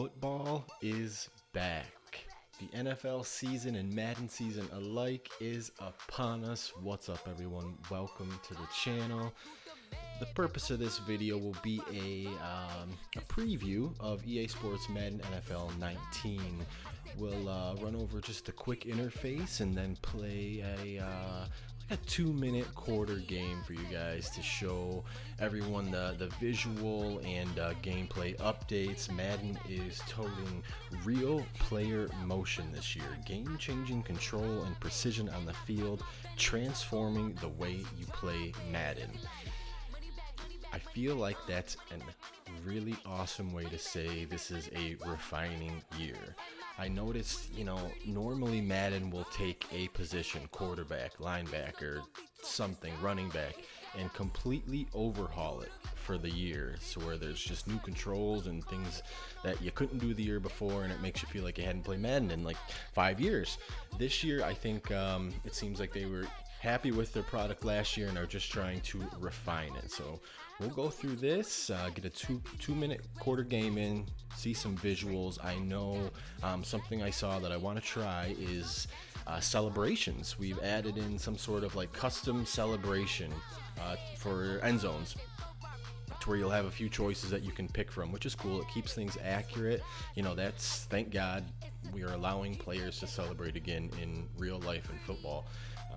Football is back. The NFL season and Madden season alike is upon us. What's up, everyone? Welcome to the channel. The purpose of this video will be a preview of EA Sports Madden NFL 19. We'll run over just a quick interface and then play a 2-minute quarter game for you guys to show everyone the visual and gameplay updates. Madden is toting real player motion this year, game-changing control and precision on the field, transforming the way you play Madden. I feel like that's a really awesome way to say this is a refining year. I noticed, normally Madden will take a position, quarterback, linebacker, something, running back, and completely overhaul it for the year. So where there's just new controls and things that you couldn't do the year before, and it makes you feel like you hadn't played Madden in like 5 years. This year, I think it seems like they were happy with their product last year and are just trying to refine it. So we'll go through this, get a two-minute quarter game in, see some visuals. I know something I saw that I want to try is celebrations. We've added in some sort of like custom celebration for end zones, to where you'll have a few choices that you can pick from, which is cool. It keeps things accurate. That's, thank God, we are allowing players to celebrate again in real life in football,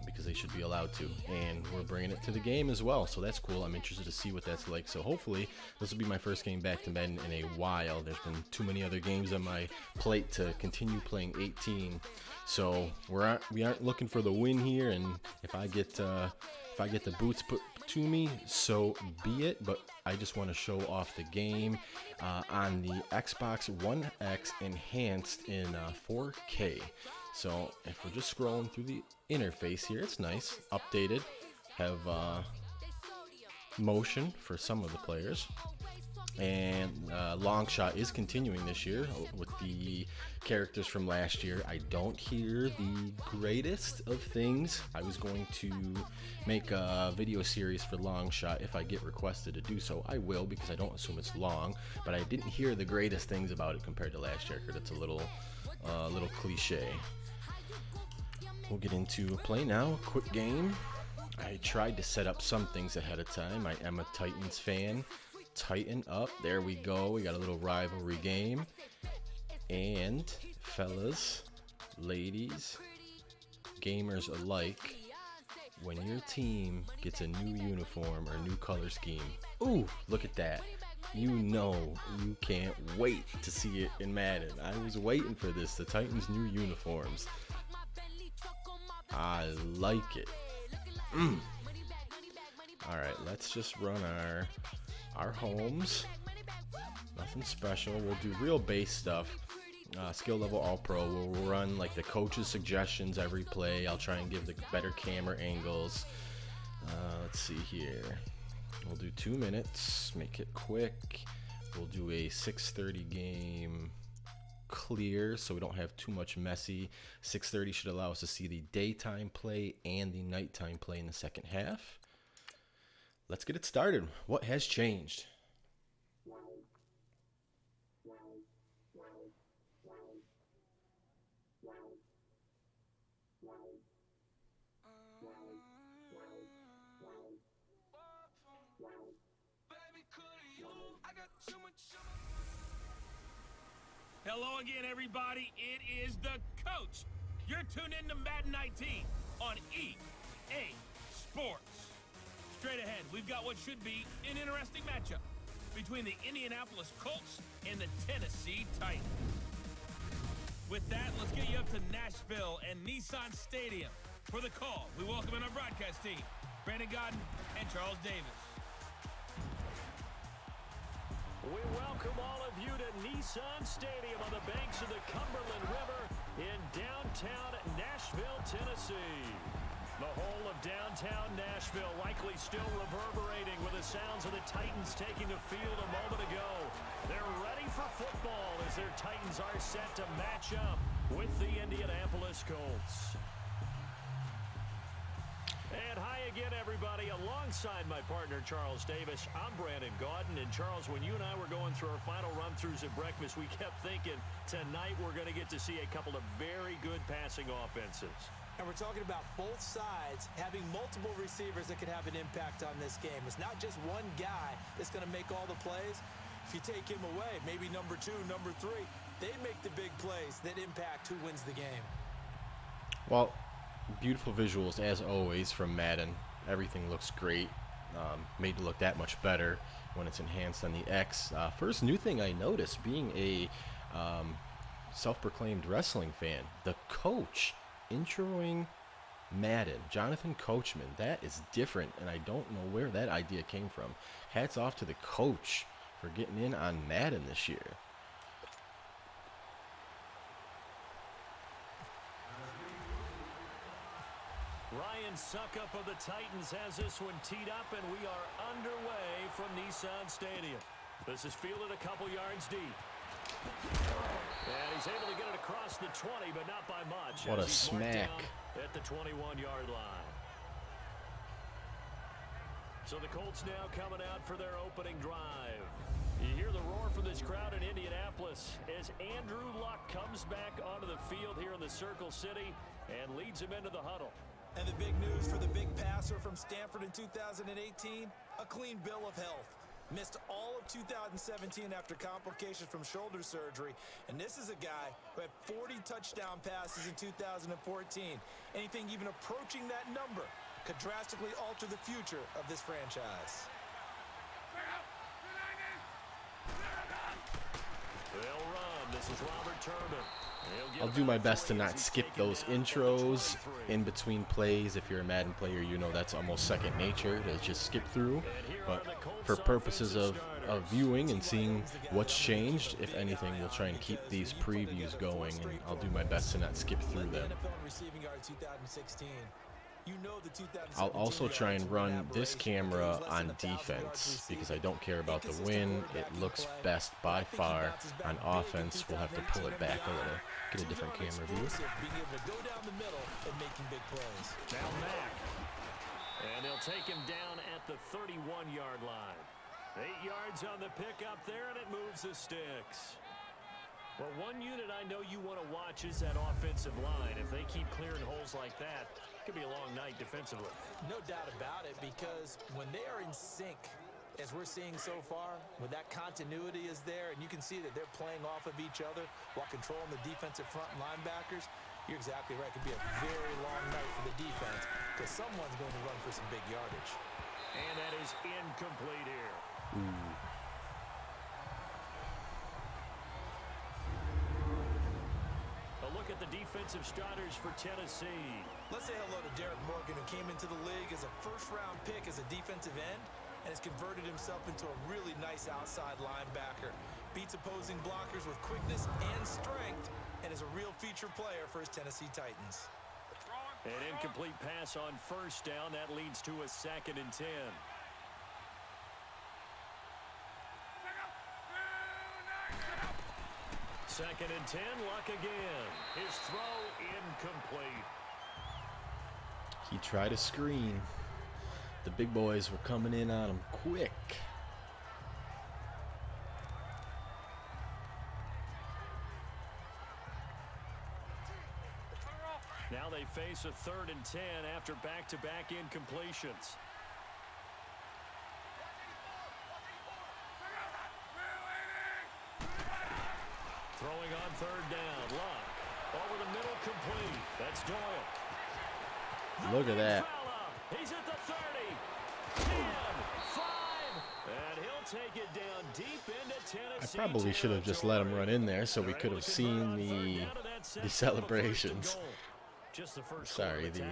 because they should be allowed to, and we're bringing it to the game as well, so that's cool. I'm interested to see what that's like. So hopefully this will be my first game back to Madden in a while. There's been too many other games on my plate to continue playing 18, so we aren't looking for the win here, and if I get the boots put to me, so be it. But I just want to show off the game on the Xbox One X enhanced in 4K. So if we're just scrolling through the interface here, it's nice, updated, have motion for some of the players, and long shot is continuing this year with the characters from last year. I don't hear the greatest of things. I was going to make a video series for long shot. If I get requested to do so, I will, because I don't assume it's long, but I didn't hear the greatest things about it compared to last year. I heard it's a little cliche. We'll get into play now. Quick game. I tried to set up some things ahead of time. I am a Titans fan. Tighten up. There we go. We got a little rivalry game. And fellas, ladies, gamers alike, when your team gets a new uniform or new color scheme, ooh, look at that. You can't wait to see it in Madden. I was waiting for this, the Titans' new uniforms. I like it. Alright, let's just run our homes. Nothing special. We'll do real base stuff. Skill level all pro. We'll run like the coach's suggestions every play. I'll try and give the better camera angles. Let's see here. We'll do 2 minutes, make it quick. We'll do a 6:30 game clear, so we don't have too much messy. 6:30 should allow us to see the daytime play and the nighttime play in the second half. Let's get it started. What has changed? Hello again, everybody. It is the coach. You're tuned in to Madden 19 on EA Sports. Straight ahead, we've got what should be an interesting matchup between the Indianapolis Colts and the Tennessee Titans. With that, let's get you up to Nashville and Nissan Stadium. For the call, we welcome in our broadcast team, Brandon Godden and Charles Davis. We welcome all of you to Nissan Stadium on the banks of the Cumberland River in downtown Nashville, Tennessee. The whole of downtown Nashville likely still reverberating with the sounds of the Titans taking the field a moment ago. They're ready for football as their Titans are set to match up with the Indianapolis Colts. And high again, everybody. Alongside my partner, Charles Davis, I'm Brandon Gaudin. And, Charles, when you and I were going through our final run-throughs at breakfast, we kept thinking tonight we're going to get to see a couple of very good passing offenses. And we're talking about both sides having multiple receivers that could have an impact on this game. It's not just one guy that's going to make all the plays. If you take him away, maybe number 2, number 3, they make the big plays that impact who wins the game. Well, beautiful visuals as always from Madden. Everything looks great. Made to look that much better when it's enhanced on the X. First new thing I noticed, being a self-proclaimed wrestling fan, the coach introing Madden, Jonathan Coachman. That is different, and I don't know where that idea came from. Hats off to the coach for getting in on Madden this year. Ryan Suckup of the Titans has this one teed up, and we are underway from Nissan Stadium. This is fielded a couple yards deep. And he's able to get it across the 20, but not by much. What a smack. At the 21-yard line. So the Colts now coming out for their opening drive. You hear the roar from this crowd in Indianapolis as Andrew Luck comes back onto the field here in the Circle City and leads him into the huddle. And the big news for the big passer from Stanford in 2018, a clean bill of health. Missed all of 2017 after complications from shoulder surgery. And this is a guy who had 40 touchdown passes in 2014. Anything even approaching that number could drastically alter the future of this franchise. They'll run. This is Robert Turbin. I'll do my best to not skip those intros in between plays. If you're a Madden player, you know that's almost second nature to just skip through. But for purposes of viewing and seeing what's changed, if anything, we'll try and keep these previews going, and I'll do my best to not skip through them. I'll also try and run this camera on defense because I don't care about the win. It looks best by far. On offense, we'll have to pull it back a little, get a different camera view. Now Mack. And they'll take him down at the 31-yard line. 8 yards on the pickup there, and it moves the sticks. Well, one unit I know you want to watch is that offensive line. If they keep clearing holes like that, it could be a long night defensively. No doubt about it, because when they are in sync, as we're seeing so far, when that continuity is there, and you can see that they're playing off of each other while controlling the defensive front linebackers, you're exactly right. It could be a very long night for the defense because someone's going to run for some big yardage. And that is incomplete here. A look at the defensive starters for Tennessee. Let's say hello to Derek Morgan, who came into the league as a first-round pick as a defensive end and has converted himself into a really nice outside linebacker. Beats opposing blockers with quickness and strength and is a real feature player for his Tennessee Titans. An incomplete pass on first down. That leads to a 2nd and 10. Second and 10, Luck again. His throw incomplete. He tried a screen. The big boys were coming in on him quick. Now they face a 3rd and 10 after back-to-back incompletions. Throwing on 3rd down. Luck. Over the middle, complete. That's Doyle. Look at that. He's at the 30. 10, 5, and he'll take it down deep into Tennessee. I probably should have just let him run in there so we could have seen the celebrations. Just the first Sorry, the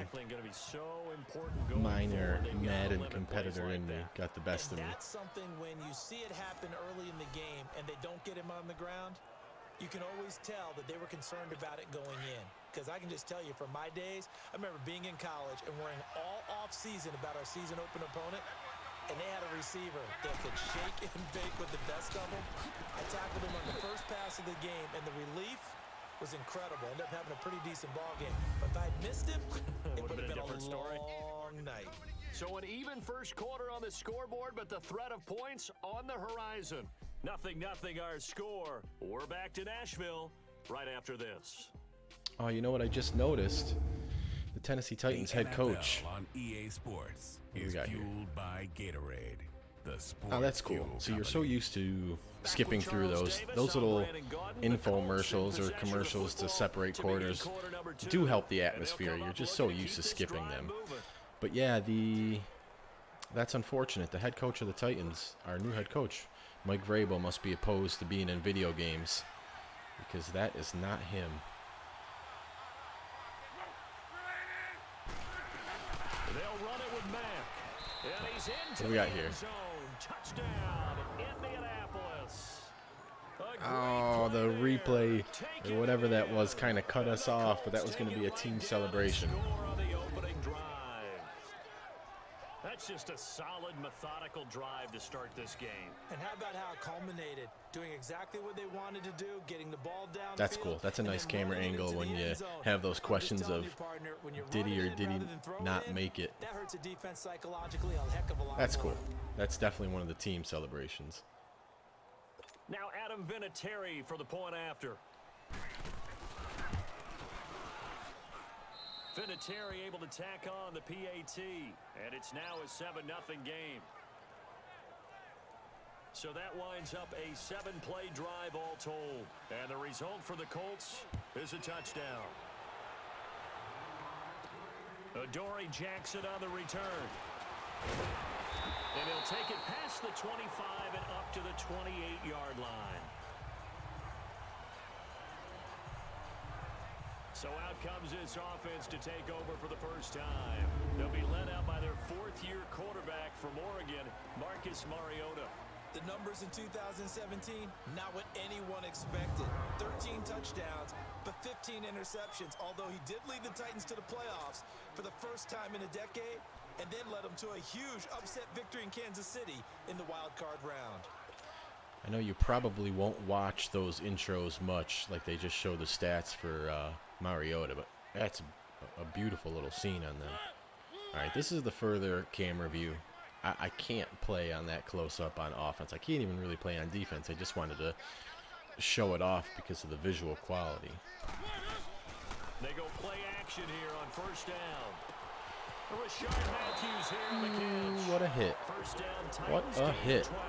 minor Madden competitor in me got the best of me. That's something when you see it happen early in the game and they don't get him on the ground, you can always tell that they were concerned about it going in. Because I can just tell you from my days, I remember being in college and worrying all off-season about our season open opponent, and they had a receiver that could shake and bake with the best of them. I tackled him on the first pass of the game, and the relief was incredible. Ended up having a pretty decent ball game. But if I had missed him, it would have been a different story. long night. So an even first quarter on the scoreboard, but the threat of points on the horizon. 0-0 our score. We're back to Nashville right after this. Oh, you know what I just noticed? The Tennessee Titans head coach. on EA Sports What is we got here? fueled by Gatorade. The sports Oh, that's cool. fuel So you're so company. used to skipping through those little infomercials or commercials to separate quarters. Do help the atmosphere. You're just so used to skipping them. But yeah, that's unfortunate. The head coach of the Titans, our new head coach, Mike Vrabel, must be opposed to being in video games because that is not him. They'll run it with Mack. And he's into What do we got the here? end zone. Touchdown, Indianapolis. Oh, the replay or whatever that was kind of cut us off, but that was going to be a team celebration. That's just a solid, methodical drive to start this game. And how about how it culminated? Doing exactly what they wanted to do, getting the ball down. That's cool. That's a nice camera angle when you have those questions of did he or did he not make it. That hurts a defense psychologically a heck of a lot. That's more. cool. That's definitely one of the team celebrations. Now Adam Vinatieri for the point after. Vinatieri able to tack on the PAT, and it's now a 7-0 game. So that winds up a 7-play drive all told. And the result for the Colts is a touchdown. Adoree Jackson on the return. And he'll take it past the 25 and up to the 28-yard line. So out comes this offense to take over for the first time. They'll be led out by their fourth-year quarterback from Oregon, Marcus Mariota. The numbers in 2017, not what anyone expected. 13 touchdowns, but 15 interceptions, although he did lead the Titans to the playoffs for the first time in a decade, and then led them to a huge upset victory in Kansas City in the wild card round. I know you probably won't watch those intros much, like they just show the stats for Mariota, but that's a beautiful little scene on them. All right, this is the further camera view. I can't play on that close-up on offense. I can't even really play on defense. I just wanted to show it off because of the visual quality. They go play action here on first down. Rashard Matthews here on the catch. What a hit. First down, What Titans a gain hit. 12.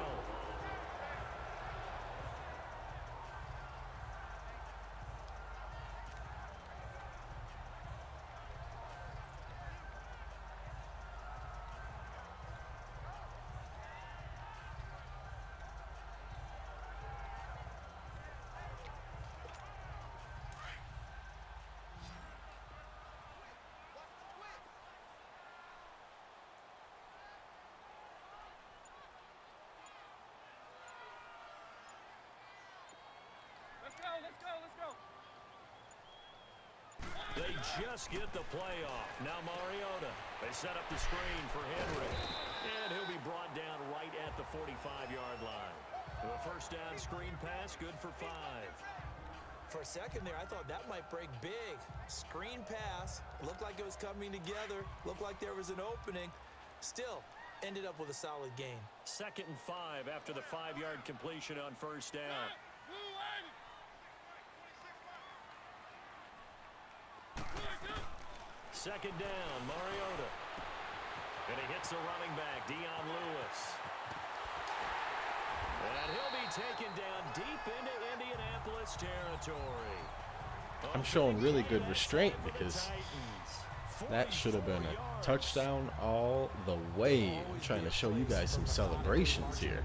They just get the play off. Now Mariota. They set up the screen for Henry. And he'll be brought down right at the 45-yard line. The first down screen pass, good for 5. For a second there, I thought that might break big. Screen pass, looked like it was coming together, looked like there was an opening. Still, ended up with a solid gain. 2nd and 5 after the 5-yard completion on first down. Second down, Mariota. And he hits the running back, Dion Lewis. And he'll be taken down deep into Indianapolis territory. I'm showing really good restraint because that should have been a touchdown all the way. I'm trying to show you guys some celebrations here.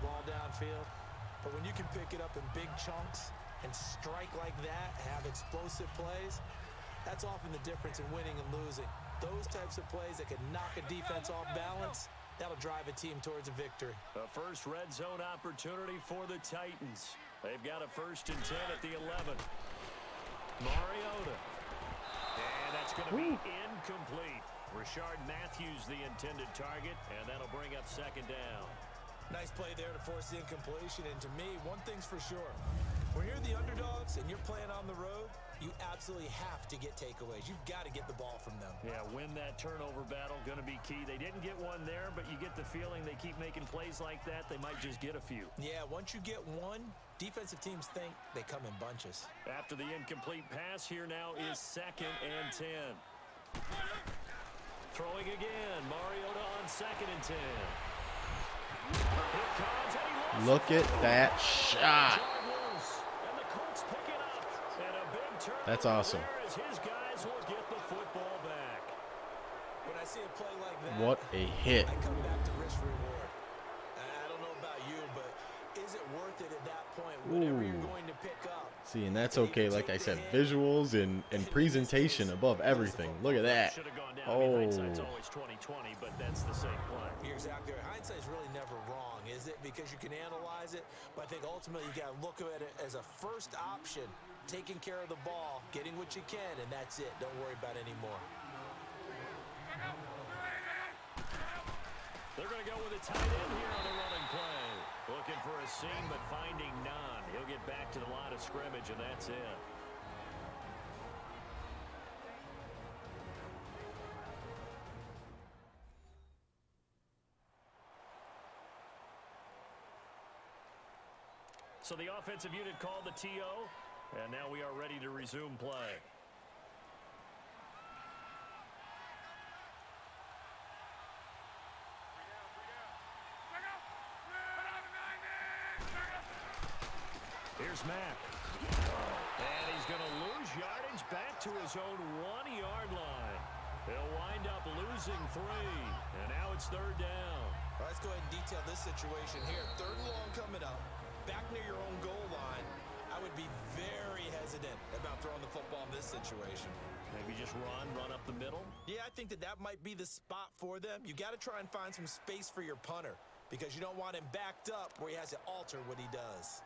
But when you can pick it up in big chunks and strike like that, have explosive plays, that's often the difference in winning and losing. Those types of plays that can knock a defense off balance, that'll drive a team towards a victory. A first red zone opportunity for the Titans. They've got a 1st and 10 at the 11. Mariota. And that's going to be incomplete. Rashard Matthews the intended target, and that'll bring up 2nd down. Nice play there to force the incompletion. And to me, one thing's for sure. When you're the underdogs and you're playing on the road, you absolutely have to get takeaways. You've got to get the ball from them. Yeah, win that turnover battle, going to be key. They didn't get one there, but you get the feeling they keep making plays like that, they might just get a few. Yeah, once you get one, defensive teams think they come in bunches. After the incomplete pass, here now is 2nd and 10. Throwing again, Mariota on 2nd and 10. Here comes, and he lost Look at that shot. That's awesome. His guys will get the football back. When I see a play like that, What a hit. I come back to risk reward. I don't know about you, but is it worth it at that point, whatever you're going to pick up? See, and that's okay. Like I said, visuals and presentation above everything. Look at that. Oh. Hindsight's always 20/20, but that's the same play. You're exactly right. Hindsight's really never wrong, is it? Because you can analyze it, but I think ultimately you got to look at it as a first option, taking care of the ball, getting what you can, and that's it. Don't worry about it anymore. They're going to go with a tight end here on the running play. Looking for a seam, but finding none. He'll get back to the line of scrimmage, and that's it. So the offensive unit called the TO, and now we are ready to resume play. Here's Mack. And he's going to lose yardage back to his own 1-yard line. He'll wind up losing 3, and now it's 3rd down. All right, let's go ahead and detail this situation here. 3rd and long coming up, back near your own goal line. I would be very hesitant about throwing the football in this situation. Maybe just run up the middle? Yeah, I think that might be the spot for them. You got to try and find some space for your punter because you don't want him backed up where he has to alter what he does.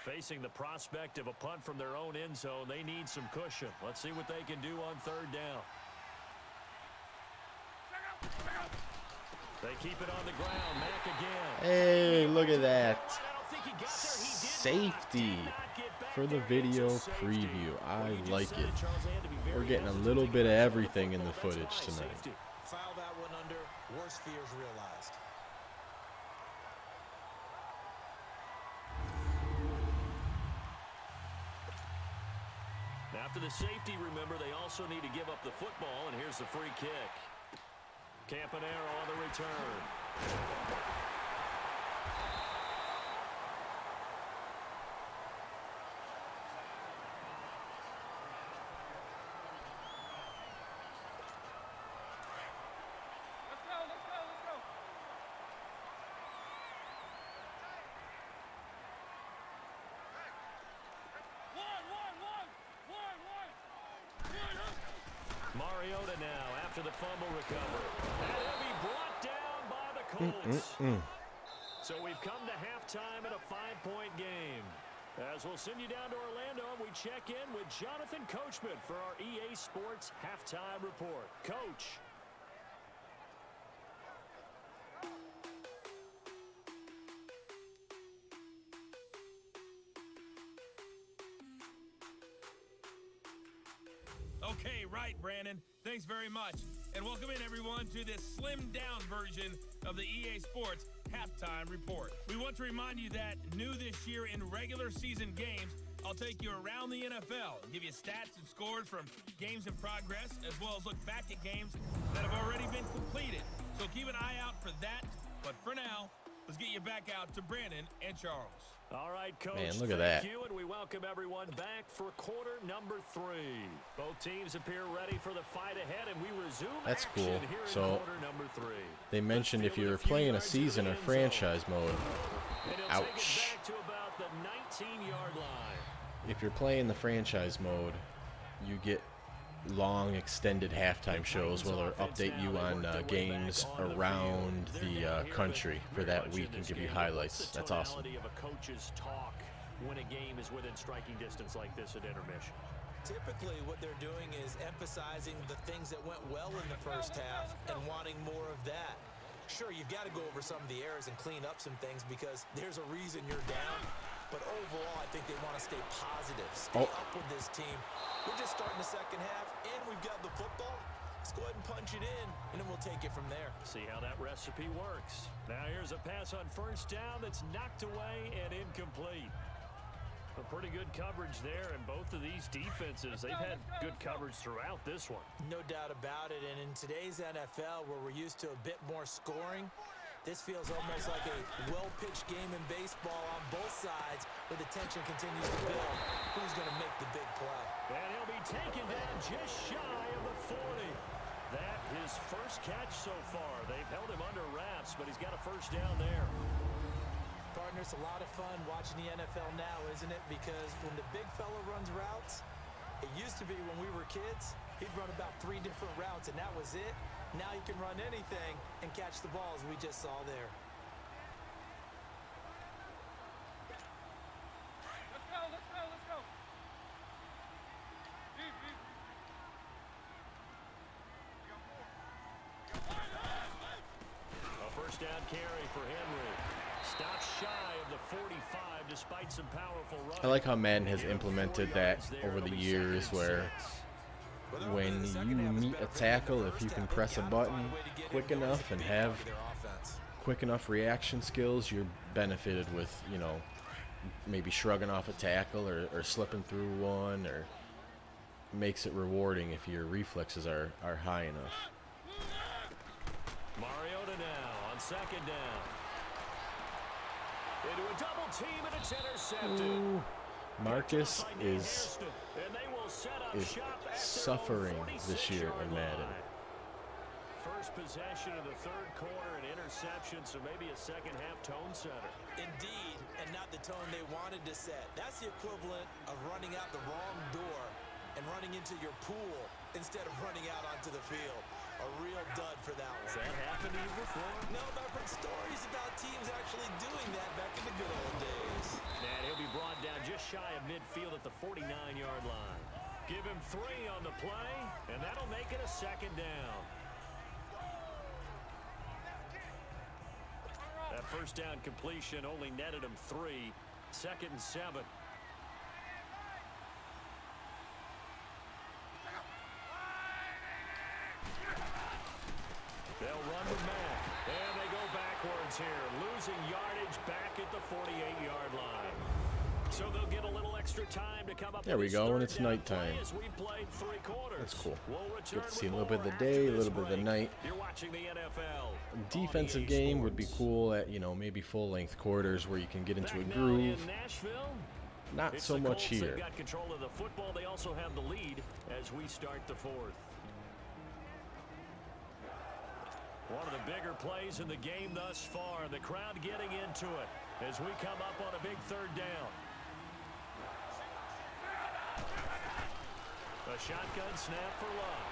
Facing the prospect of a punt from their own end zone, they need some cushion. Let's see what they can do on 3rd down. They keep it on the ground. Mack again. Hey, look at that. Safety for the video preview. I like it. We're getting a little bit of everything in the footage tonight. File that one under. Worst fears realized. After the safety, remember, they also need to give up the football, and here's the free kick. Campanaro on the return. Mariota now after the fumble recovery. And he'll be brought down by the Colts. So we've come to halftime in a 5-point game. As we'll send you down to Orlando, and we check in with Jonathan Coachman for our EA Sports Halftime Report. Coach. Okay, right, Brandon. Thanks very much. And welcome in, everyone, to this slimmed-down version of the EA Sports Halftime Report. We want to remind you that new this year in regular season games, I'll take you around the NFL and give you stats and scores from games in progress, as well as look back at games that have already been completed. So keep an eye out for that. But for now, let's get you back out to Brandon and Charles. All right, Coach. Man, look at that. Thank you, and we welcome everyone back for quarter number 3. Both teams appear ready for the fight ahead, and we resume That's action cool. here in So quarter number 3. they mentioned if you're playing a season or franchise mode, And he'll take ouch. it back to about the 19-yard line. If you're playing the franchise mode, you get long extended halftime shows where they'll update you on games around the country for that week and give you highlights. That's awesome. Of a coach's talk when a game is within striking distance like this at intermission. Typically, what they're doing is emphasizing the things that went well in the first half and wanting more of that. Sure, you've got to go over some of the errors and clean up some things because there's a reason you're down. But overall, I think they want to stay positive, stay up with this team. We're just starting the second half, and we've got the football. Let's go ahead and punch it in, and then we'll take it from there. See how that recipe works. Now here's a pass on first down that's knocked away and incomplete. A pretty good coverage there, and both of these defenses, they've had good coverage throughout this one. No doubt about it, and in today's NFL, where we're used to a bit more scoring, this feels almost like a well-pitched game in baseball on both sides where the tension continues to build. Who's going to make the big play? And he'll be taken down just shy of the 40. That his first catch so far. They've held him under wraps, but he's got a first down there. Partner, it's a lot of fun watching the NFL now, isn't it? Because when the big fella runs routes, it used to be when we were kids, he'd run about 3 different routes, and that was it. Now he can run anything and catch the balls we just saw there. Let's go, let's go, let's go. A first down carry for Henry. Stops shy of the 45 despite some powerful running. I like how Madden has implemented that over the years where when you meet a tackle, if you can press a button quick enough and have quick enough reaction skills, you're benefited with, you know, maybe shrugging off a tackle or slipping through one, or makes it rewarding if your reflexes are high enough. Mariota now on second down. Into a double team, and it's intercepted. Ooh, Marcus is suffering this year in Madden. First possession of the third quarter, an interception, so maybe a second half tone setter. Indeed, and not the tone they wanted to set. That's the equivalent of running out the wrong door and running into your pool instead of running out onto the field. A real dud for that one. Has that happened to you before? No, but I've heard stories about teams actually doing that back in the good old days. And he'll be brought down just shy of midfield at the 49-yard line. Give him 3 on the play, and that'll make it a second down. That first down completion only netted him 3. 2nd and 7. They'll run with Mack, and they go backwards here, losing yardage back at the 48-yard line. So they'll get a little extra time to come up. There we go, and it's nighttime. That's cool. Get to see a little bit of the day, a little bit of the night. You're watching the NFL. Defensive game would be cool at, you know, maybe full-length quarters where you can get into a groove. Not so much here. They've got control of the football. They also have the lead as we start the 4th. One of the bigger plays in the game thus far. The crowd getting into it as we come up on a big 3rd down. A shotgun snap for Love.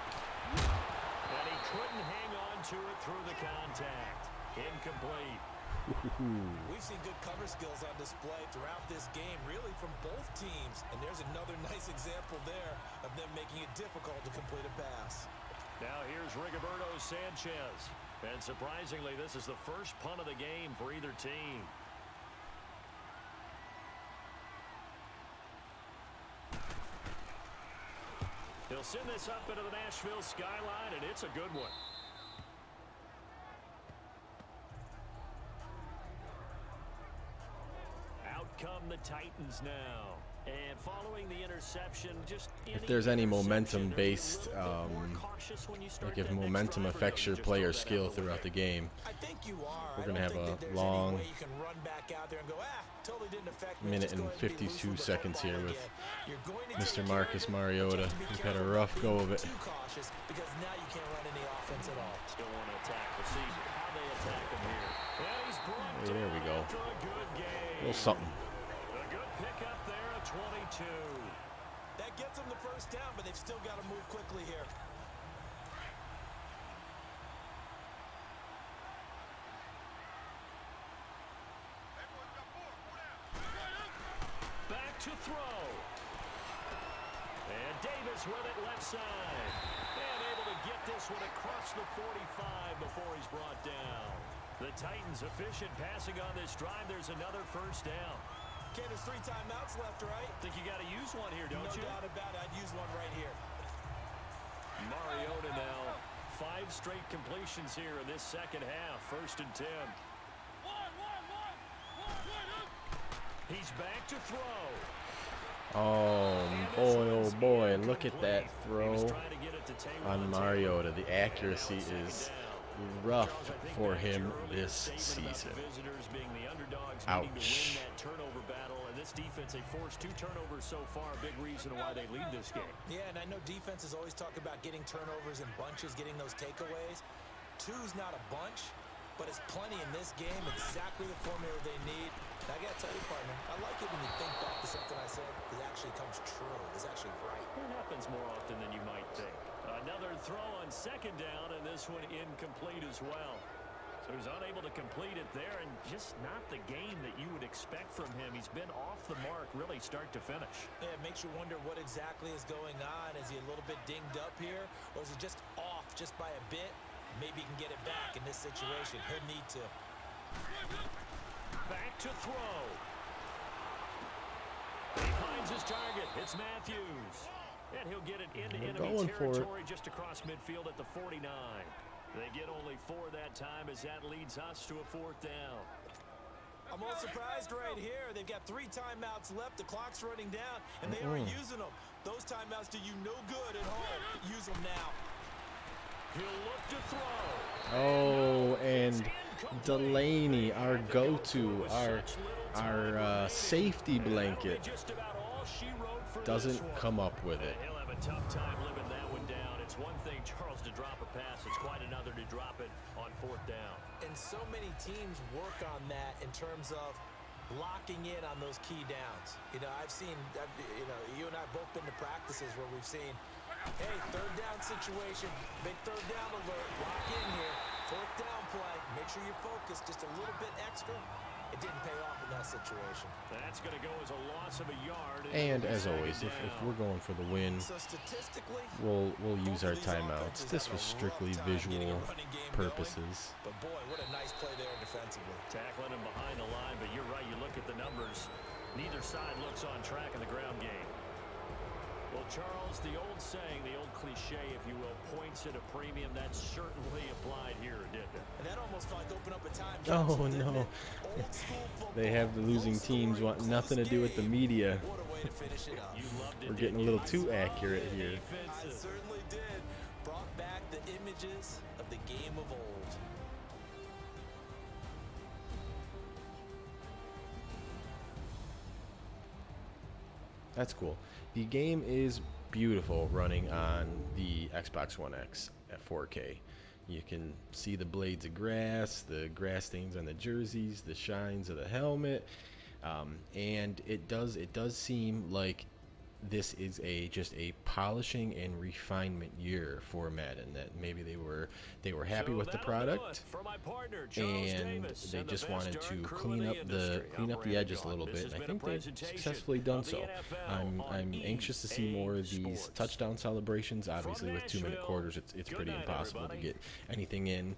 And he couldn't hang on to it through the contact. Incomplete. We've seen good cover skills on display throughout this game, really from both teams. And there's another nice example there of them making it difficult to complete a pass. Now here's Rigoberto Sanchez. And surprisingly, this is the first punt of the game for either team. He'll send this up into the Nashville skyline, and it's a good one. Out come the Titans now. And following the interception, just if there's any momentum-based, like if momentum affects your player skill throughout the game, we're going to have a long minute and 52 seconds here with Mr. Marcus Mariota. He's had a rough go of it. Because now you can't run any offense at all. Still want to attack the season. How they attack him here. And he's brought Hey, there we go. after a good game. A little something. A good pickup there at 22. That gets them the first down, but they've still got to move quickly here. Back to throw. And Davis with it left side. And able to get this one across the 45 before he's brought down. The Titans efficient passing on this drive. There's another first down. Okay, there's 3 timeouts left, right? Think you got to use one here, don't you? No doubt about it. I'd use one right here. Mariota now. 5 straight completions here in this second half. 1st and 10. He's back to throw. Oh boy, look at that throw on Mariota. The accuracy is rough for him this season. Ouch. This defense, they forced 2 turnovers so far. Big reason why they lead this game. Yeah, and I know defenses always talk about getting turnovers in bunches, getting those takeaways. 2's not a bunch, but it's plenty in this game. Exactly the formula they need. And I got to tell you, partner, I like it when you think back to something I said. It actually comes true. It's actually right. It happens more often than you might think. Another throw on 2nd down, and this one incomplete as well. So he's unable to complete it there, and just not the game that you would expect from him. He's been off the mark really start to finish. Yeah, it makes you wonder what exactly is going on. Is he a little bit dinged up here, or is he just off just by a bit? Maybe he can get it back in this situation. He'll need to. Back to throw. He finds his target. It's Matthews. And he'll get it into enemy territory just across midfield at the 49. They get only 4 that time as that leads us to a 4th down. I'm all surprised right here. They've got 3 timeouts left. The clock's running down, and they aren't using them. Those timeouts do you no good at home. Use them now. He'll look to throw. Oh, and Delaney, our go-to, our safety blanket, doesn't come up with it. He'll have a tough time living that one down. It's one thing, Charles, to drop a pass. It's quite another to drop it on 4th down. And so many teams work on that in terms of locking in on those key downs. You know, you and I have both been to practices where we've seen, hey, 3rd down situation, big 3rd down alert, lock in here, 4th down play, make sure you're focused just a little bit extra. It didn't pay off in that situation. That's going to go as a loss of a yard. And as always, if we're going for the win, so statistically, we'll use our timeouts. This was strictly visual purposes. But boy, what a nice play there defensively. Tackling him behind the line, but you're right, you look at the numbers. Neither side looks on track in the ground game. Well, Charles, the old saying, the old cliche, if you will, points at a premium, that certainly applied here, didn't it? And that almost felt like open up a time Oh, capsule, no. They have the losing teams want nothing to do with the media. What a way to finish it up. We're getting a little too accurate here. I certainly did. Brought back the images of the game of old. That's cool. The game is beautiful running on the Xbox One X at 4K. You can see the blades of grass, the grass stains on the jerseys, the shines of the helmet, and it does seem like this is just a polishing and refinement year for Madden. That maybe they were happy with the product, and they just wanted to clean up the edges a little bit. And I think they've successfully done so. I'm anxious to see more of these touchdown celebrations. Obviously, with 2-minute quarters, it's pretty impossible to get anything in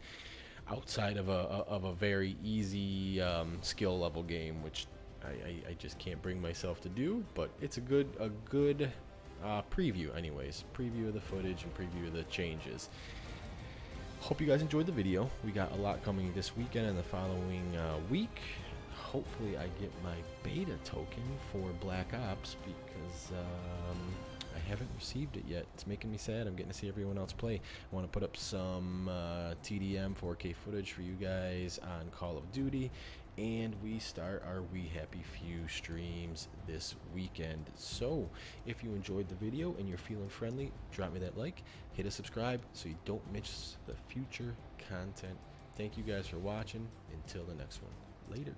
outside of a very easy skill level game, which I just can't bring myself to do, but it's a good preview anyways. Preview of the footage and preview of the changes. Hope you guys enjoyed the video. We got a lot coming this weekend and the following week. Hopefully I get my beta token for Black Ops because I haven't received it yet. It's making me sad. I'm getting to see everyone else play. I want to put up some TDM 4K footage for you guys on Call of Duty. And we start our We Happy Few streams this weekend. So if you enjoyed the video and you're feeling friendly, drop me that like, hit a subscribe so you don't miss the future content. Thank you guys for watching. Until the next one. Later.